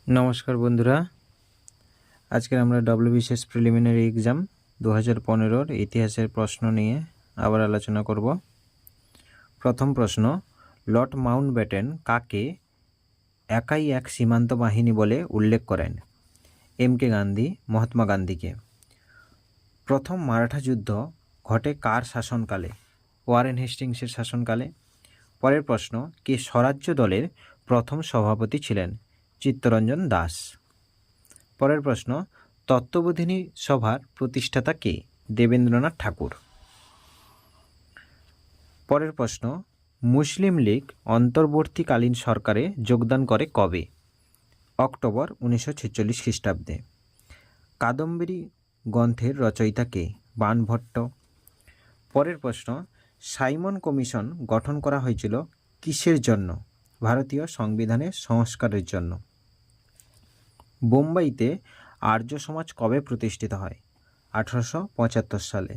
নমস্কার বন্ধুরা, আজকে আমরা ডব্লিউবিসিএস প্রিলিমিনারি এক্সাম 2015-র ইতিহাসের প্রশ্ন নিয়ে আবার আলোচনা করব। প্রথম প্রশ্ন, লর্ড মাউন্টব্যাটেন কাকে একাই এক সীমান্ত বাহিনী বলে উল্লেখ করেন? এম.কে. গান্ধী, মহাত্মা গান্ধীকে। প্রথম মারাঠা যুদ্ধ ঘটে কার শাসনকালে? ওয়ারেন হেস্টিংসের শাসনকালে। পরের প্রশ্ন, কে স্বরাজ্য দলের প্রথম সভাপতি ছিলেন? চিত্তরঞ্জন দাস। পরের প্রশ্ন, তত্ত্ববোধিনী সভার প্রতিষ্ঠাতা কে? দেবেন্দ্রনাথ ঠাকুর। পরের প্রশ্ন, মুসলিম লীগ অন্তর্বর্তীকালীন সরকারে যোগদান করে কবে? অক্টোবর 1946 খ্রিস্টাব্দে। কাদম্বরী গ্রন্থের রচয়িতা কে? বাণভট্ট। পরের প্রশ্ন, সাইমন কমিশন গঠন করা হয়েছিল কিসের জন্য? ভারতীয় সংবিধানের সংস্কারের জন্য। বোম্বাইতে আর্য সমাজ কবে প্রতিষ্ঠিত হয়? 1875 সালে।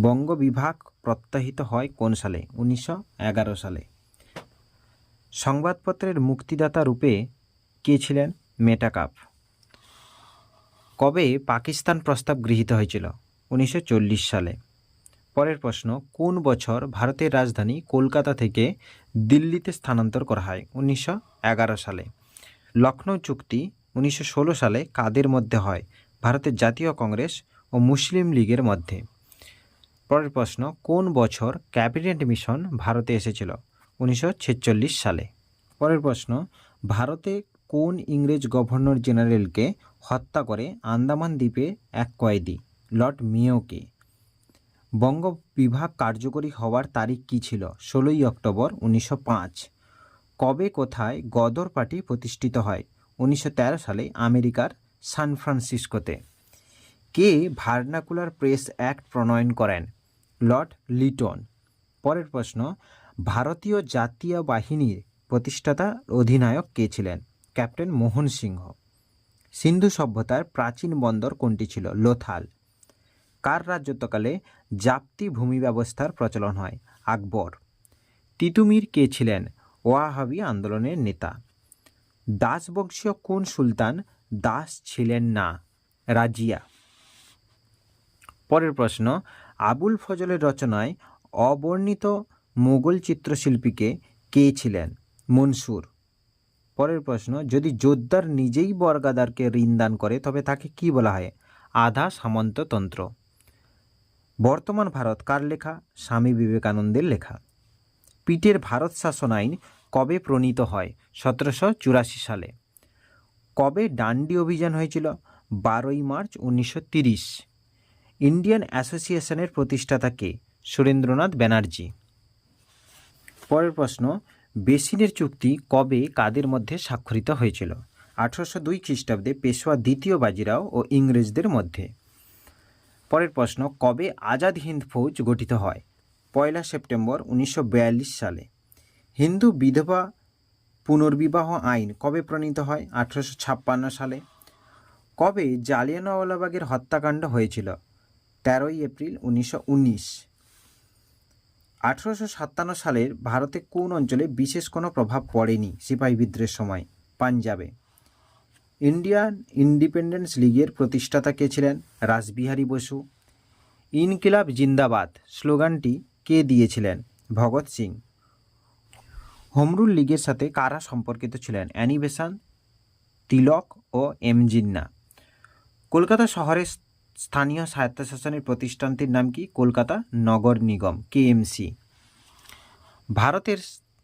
বঙ্গ বিভাগ প্রত্যাহিত হয় কোন সালে? 1911 সালে। সংবাদপত্রের মুক্তিদাতা রূপে কে ছিলেন? মেটাকাপ। কবে পাকিস্তান প্রস্তাব গৃহীত হয়েছিল? 1940 সালে। পরের প্রশ্ন, কোন বছর ভারতের রাজধানী কলকাতা থেকে দিল্লিতে স্থানান্তর করা হয়? 1911 সালে। লখনৌ চুক্তি 1916 সালে কাদের মধ্যে হয়? ভারতের জাতীয় কংগ্রেস ও মুসলিম লীগের মধ্যে। পরের প্রশ্ন, কোন বছর ক্যাবিনেট মিশন ভারতে এসেছিল? 1946 সালে। পরের প্রশ্ন, ভারতে কোন ইংরেজ গভর্নর জেনারেলকে হত্যা করে আন্দামান দ্বীপে এক কয়েদি? লর্ড মেয়োকে। বঙ্গ বিভাগ কার্যকরী হওয়ার তারিখ কী ছিল? 16 অক্টোবর 1905। কবে কোথায় গদর পার্টি প্রতিষ্ঠিত হয়? 1913 সালে আমেরিকার সান ফ্রান্সিসকোতে। কে ভার্নাকুলার প্রেস অ্যাক্ট প্রণয়ন করেন? লর্ড লিটন। পরের প্রশ্ন, ভারতীয় জাতীয় বাহিনীর প্রতিষ্ঠাতা অধিনায়ক কে ছিলেন? ক্যাপ্টেন মোহন সিংহ। সিন্ধু সভ্যতার প্রাচীন বন্দর কোনটি ছিল? লোথাল। কার রাজত্বকালে জাপ্তি ভূমি ব্যবস্থার প্রচলন হয়? আকবর। তিতুমির কে ছিলেন? ওয়াহাবি আন্দোলনের নেতা। দাসবংশীয় কোন সুলতান দাস ছিলেন না? রাজিয়া। পরের প্রশ্ন, আবুল ফজলের রচনায় অবর্ণিত মোগল চিত্রশিল্পীকে কে ছিলেন? মনসুর। পরের প্রশ্ন, যদি জোদ্দার নিজেই বর্গাদারকে ঋণ দান করে তবে তাকে কি বলা হয়? আধা সামন্ততন্ত্র। বর্তমান ভারত কার লেখা? স্বামী বিবেকানন্দের লেখা। পিটের ভারত শাসন আইন কবে প্রণীত হয়? 1784 সালে। কবে ডান্ডি অভিযান হয়েছিল? 12 মার্চ 1930। ইন্ডিয়ান অ্যাসোসিয়েশনের প্রতিষ্ঠাতা কে? সুরেন্দ্রনাথ ব্যানার্জি। পরের প্রশ্ন, বেসিনের চুক্তি কবে কাদের মধ্যে স্বাক্ষরিত হয়েছিল? 1802 খ্রিস্টাব্দে পেশোয়া দ্বিতীয় বাজিরাও ও ইংরেজদের মধ্যে। পরের প্রশ্ন, কবে আজাদ হিন্দ ফৌজ গঠিত হয়? 1 সেপ্টেম্বর 1942 সালে। হিন্দু বিধবা পুনর্বিবাহ আইন কবে প্রণীত হয়? 1856 সালে। কবে জালিয়ানওয়ালাবাগের হত্যাকাণ্ড হয়েছিল? 13 এপ্রিল 1919। 1857 সালের ভারতে কোন অঞ্চলে বিশেষ কোনো প্রভাব পড়েনি সিপাহী বিদ্রোহের সময়? পাঞ্জাবে। ইন্ডিয়ান ইন্ডিপেন্ডেন্স লীগের প্রতিষ্ঠাতা কে ছিলেন? রাসবিহারী বসু। ইনকিলাব জিন্দাবাদ স্লোগানটি কে দিয়েছিলেন? ভগৎ সিং। হোমরুল লীগের সাথে কারা সম্পর্কিত ছিলেন? অ্যানি বেসান্ট, তিলক ও এম জিন্না। কলকাতা শহরের স্থানীয় স্বায়ত্তশাসনের প্রতিষ্ঠানটির নাম কি? কলকাতা নগর নিগম, কেএমসি। ভারতের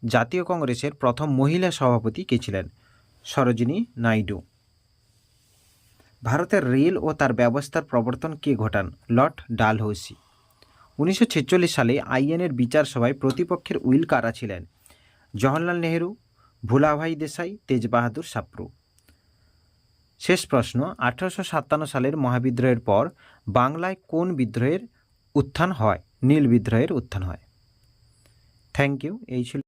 জাতীয় কংগ্রেসের প্রথম মহিলা সভাপতি কে ছিলেন? সরোজিনী নাইডু। ভারতের রেল ও তার ব্যবস্থার প্রবর্তন কে ঘটান? লর্ড ডালহৌসি। 1946 সালে আইএনের বিচার সভায় প্রতিপক্ষের উইল কারা ছিলেন? জওহরলাল নেহেরু, ভুলাভাই দেশাই, তেজ বাহাদুর সাপ্রু। শেষ প্রশ্ন, 1857 সালের মহাবিদ্রোহের পর বাংলায় কোন বিদ্রোহের উত্থান হয়? নীল বিদ্রোহের উত্থান হয়। Thank you. এই ছিল